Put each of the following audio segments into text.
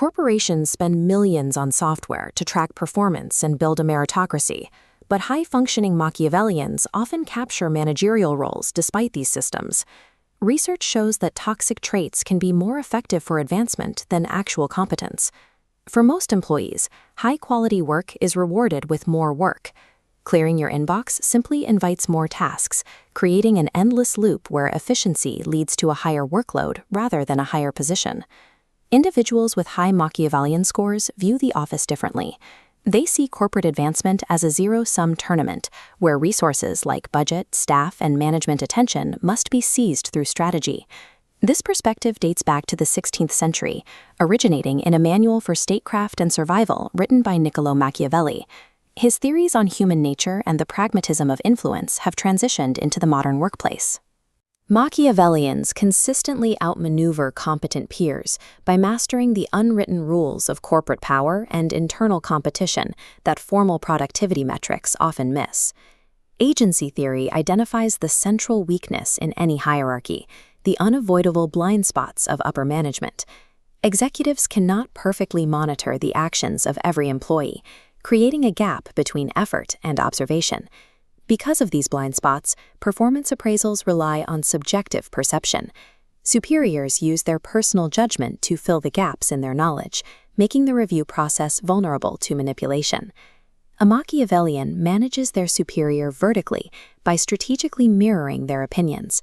Corporations spend millions on software to track performance and build a meritocracy, but high-functioning Machiavellians often capture managerial roles despite these systems. Research shows that toxic traits can be more effective for advancement than actual competence. For most employees, high-quality work is rewarded with more work. Clearing your inbox simply invites more tasks, creating an endless loop where efficiency leads to a higher workload rather than a higher position. Individuals with high Machiavellian scores view the office differently. They see corporate advancement as a zero-sum tournament, where resources like budget, staff, and management attention must be seized through strategy. This perspective dates back to the 16th century, originating in a manual for statecraft and survival written by Niccolo Machiavelli. His theories on human nature and the pragmatism of influence have transitioned into the modern workplace. Machiavellians consistently outmaneuver competent peers by mastering the unwritten rules of corporate power and internal competition that formal productivity metrics often miss. Agency theory identifies the central weakness in any hierarchy, the unavoidable blind spots of upper management. Executives cannot perfectly monitor the actions of every employee, creating a gap between effort and observation. Because of these blind spots, performance appraisals rely on subjective perception. Superiors use their personal judgment to fill the gaps in their knowledge, making the review process vulnerable to manipulation. A Machiavellian manages their superior vertically by strategically mirroring their opinions.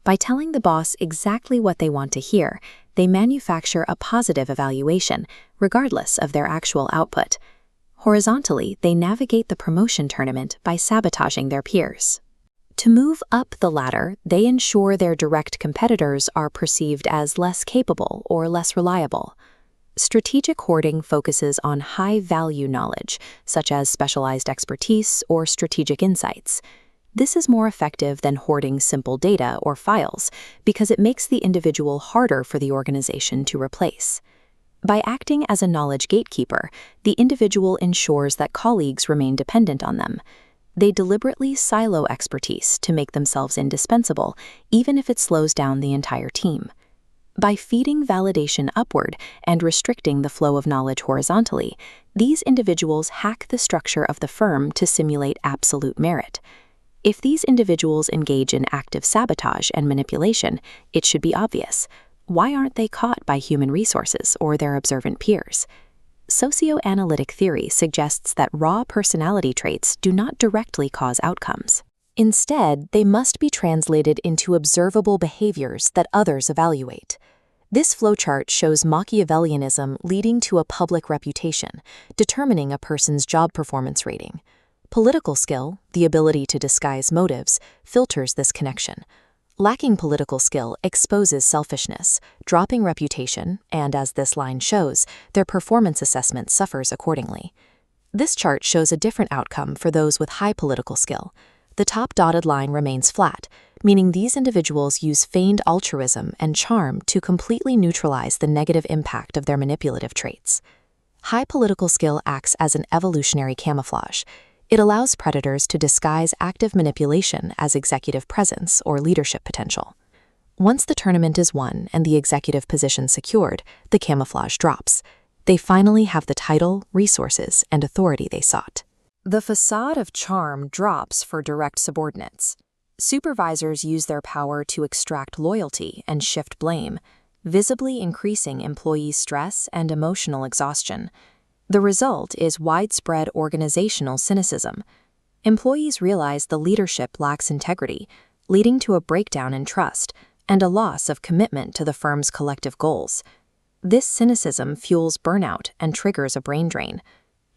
By telling the boss exactly what they want to hear, they manufacture a positive evaluation, regardless of their actual output. Horizontally, they navigate the promotion tournament by sabotaging their peers. To move up the ladder, they ensure their direct competitors are perceived as less capable or less reliable. Strategic hoarding focuses on high-value knowledge, such as specialized expertise or strategic insights. This is more effective than hoarding simple data or files because it makes the individual harder for the organization to replace. By acting as a knowledge gatekeeper, the individual ensures that colleagues remain dependent on them. They deliberately silo expertise to make themselves indispensable, even if it slows down the entire team. By feeding validation upward and restricting the flow of knowledge horizontally, these individuals hack the structure of the firm to simulate absolute merit. If these individuals engage in active sabotage and manipulation, it should be obvious. Why aren't they caught by human resources or their observant peers? Socioanalytic theory suggests that raw personality traits do not directly cause outcomes. Instead, they must be translated into observable behaviors that others evaluate. This flowchart shows Machiavellianism leading to a public reputation, determining a person's job performance rating. Political skill, the ability to disguise motives, filters this connection. Lacking political skill exposes selfishness, dropping reputation, and as this line shows, their performance assessment suffers accordingly. This chart shows a different outcome for those with high political skill. The top dotted line remains flat, meaning these individuals use feigned altruism and charm to completely neutralize the negative impact of their manipulative traits. High political skill acts as an evolutionary camouflage. It allows predators to disguise active manipulation as executive presence or leadership potential. Once the tournament is won and the executive position secured, the camouflage drops. They finally have the title, resources, and authority they sought. The facade of charm drops for direct subordinates. Supervisors use their power to extract loyalty and shift blame, visibly increasing employee stress and emotional exhaustion. The result is widespread organizational cynicism. Employees realize the leadership lacks integrity, leading to a breakdown in trust and a loss of commitment to the firm's collective goals. This cynicism fuels burnout and triggers a brain drain.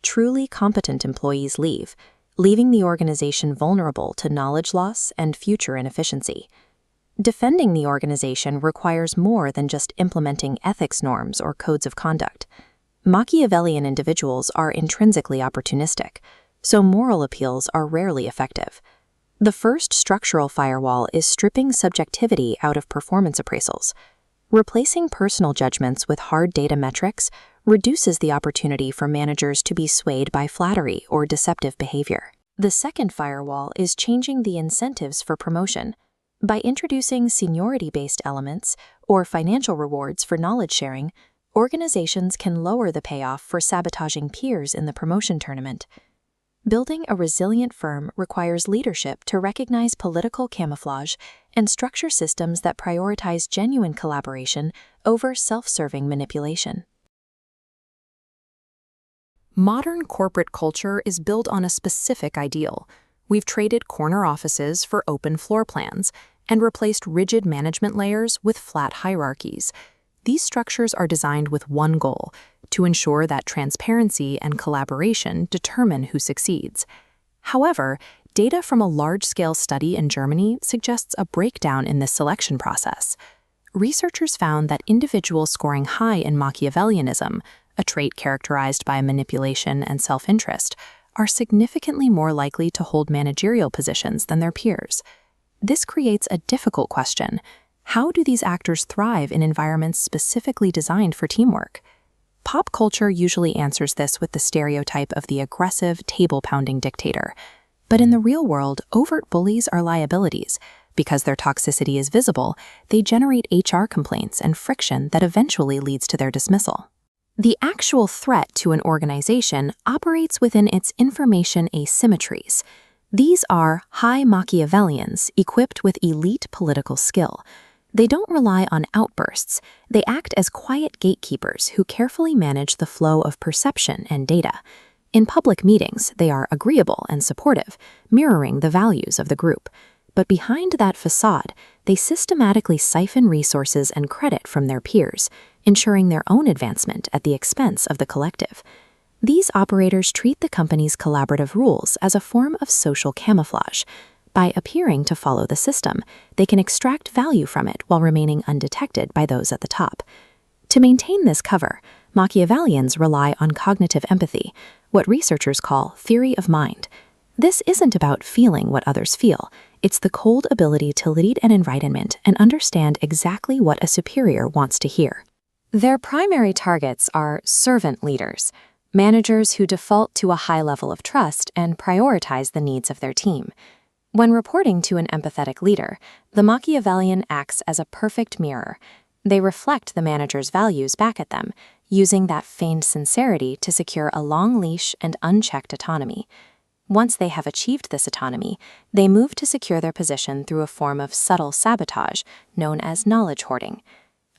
Truly competent employees leave, leaving the organization vulnerable to knowledge loss and future inefficiency. Defending the organization requires more than just implementing ethics norms or codes of conduct. Machiavellian individuals are intrinsically opportunistic, so moral appeals are rarely effective. The first structural firewall is stripping subjectivity out of performance appraisals. Replacing personal judgments with hard data metrics reduces the opportunity for managers to be swayed by flattery or deceptive behavior. The second firewall is changing the incentives for promotion. By introducing seniority-based elements or financial rewards for knowledge sharing, organizations can lower the payoff for sabotaging peers in the promotion tournament. Building a resilient firm requires leadership to recognize political camouflage and structure systems that prioritize genuine collaboration over self-serving manipulation. Modern corporate culture is built on a specific ideal. We've traded corner offices for open floor plans and replaced rigid management layers with flat hierarchies. These structures are designed with one goal: to ensure that transparency and collaboration determine who succeeds. However, data from a large-scale study in Germany suggests a breakdown in this selection process. Researchers found that individuals scoring high in Machiavellianism, a trait characterized by manipulation and self-interest, are significantly more likely to hold managerial positions than their peers. This creates a difficult question. How do these actors thrive in environments specifically designed for teamwork? Pop culture usually answers this with the stereotype of the aggressive, table-pounding dictator. But in the real world, overt bullies are liabilities. Because their toxicity is visible, they generate HR complaints and friction that eventually leads to their dismissal. The actual threat to an organization operates within its information asymmetries. These are high Machiavellians equipped with elite political skill. They don't rely on outbursts. They act as quiet gatekeepers who carefully manage the flow of perception and data. In public meetings, they are agreeable and supportive, mirroring the values of the group. But behind that facade, they systematically siphon resources and credit from their peers, ensuring their own advancement at the expense of the collective. These operators treat the company's collaborative rules as a form of social camouflage. By appearing to follow the system, they can extract value from it while remaining undetected by those at the top. To maintain this cover, Machiavellians rely on cognitive empathy, what researchers call theory of mind. This isn't about feeling what others feel. It's the cold ability to lead an environment and understand exactly what a superior wants to hear. Their primary targets are servant leaders, managers who default to a high level of trust and prioritize the needs of their team. When reporting to an empathetic leader, the Machiavellian acts as a perfect mirror. They reflect the manager's values back at them, using that feigned sincerity to secure a long leash and unchecked autonomy. Once they have achieved this autonomy, they move to secure their position through a form of subtle sabotage known as knowledge hoarding.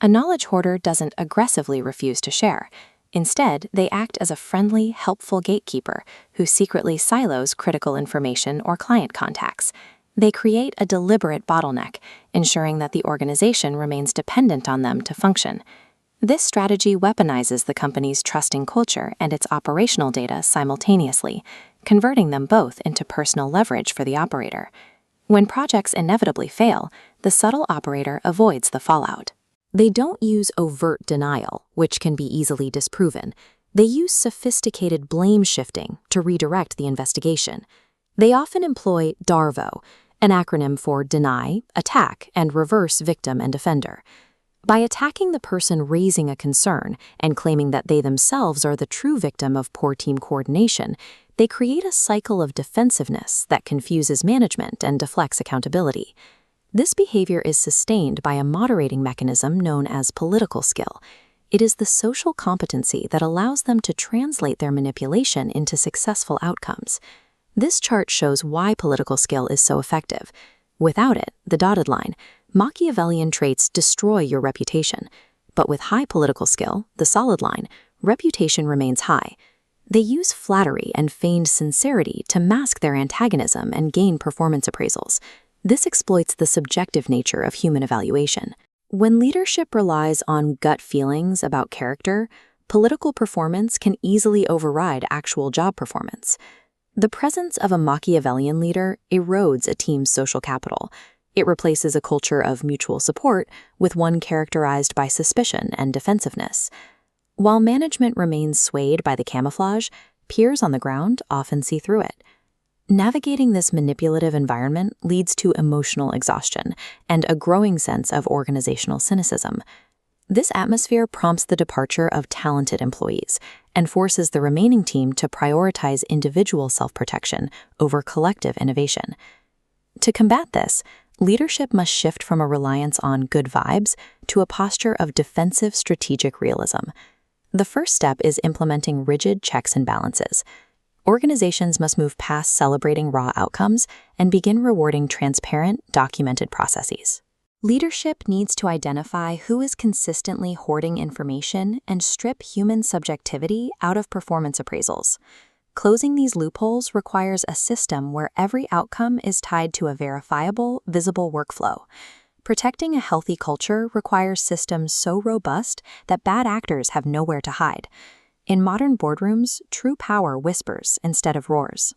A knowledge hoarder doesn't aggressively refuse to share. Instead, they act as a friendly, helpful gatekeeper who secretly silos critical information or client contacts. They create a deliberate bottleneck, ensuring that the organization remains dependent on them to function. This strategy weaponizes the company's trusting culture and its operational data simultaneously, converting them both into personal leverage for the operator. When projects inevitably fail, the subtle operator avoids the fallout. They don't use overt denial, which can be easily disproven. They use sophisticated blame shifting to redirect the investigation. They often employ DARVO, an acronym for deny, attack, and reverse victim and offender. By attacking the person raising a concern and claiming that they themselves are the true victim of poor team coordination, they create a cycle of defensiveness that confuses management and deflects accountability. This behavior is sustained by a moderating mechanism known as political skill. It is the social competency that allows them to translate their manipulation into successful outcomes. This chart shows why political skill is so effective. Without it, the dotted line, Machiavellian traits destroy your reputation. But with high political skill, the solid line, reputation remains high. They use flattery and feigned sincerity to mask their antagonism and gain performance appraisals. This exploits the subjective nature of human evaluation. When leadership relies on gut feelings about character, political performance can easily override actual job performance. The presence of a Machiavellian leader erodes a team's social capital. It replaces a culture of mutual support with one characterized by suspicion and defensiveness. While management remains swayed by the camouflage, peers on the ground often see through it. Navigating this manipulative environment leads to emotional exhaustion and a growing sense of organizational cynicism. This atmosphere prompts the departure of talented employees and forces the remaining team to prioritize individual self-protection over collective innovation. To combat this, Leadership must shift from a reliance on good vibes to a posture of defensive strategic realism. The first step is implementing rigid checks and balances. Organizations must move past celebrating raw outcomes and begin rewarding transparent, documented processes. Leadership needs to identify who is consistently hoarding information and strip human subjectivity out of performance appraisals. Closing these loopholes requires a system where every outcome is tied to a verifiable, visible workflow. Protecting a healthy culture requires systems so robust that bad actors have nowhere to hide. In modern boardrooms, true power whispers instead of roars.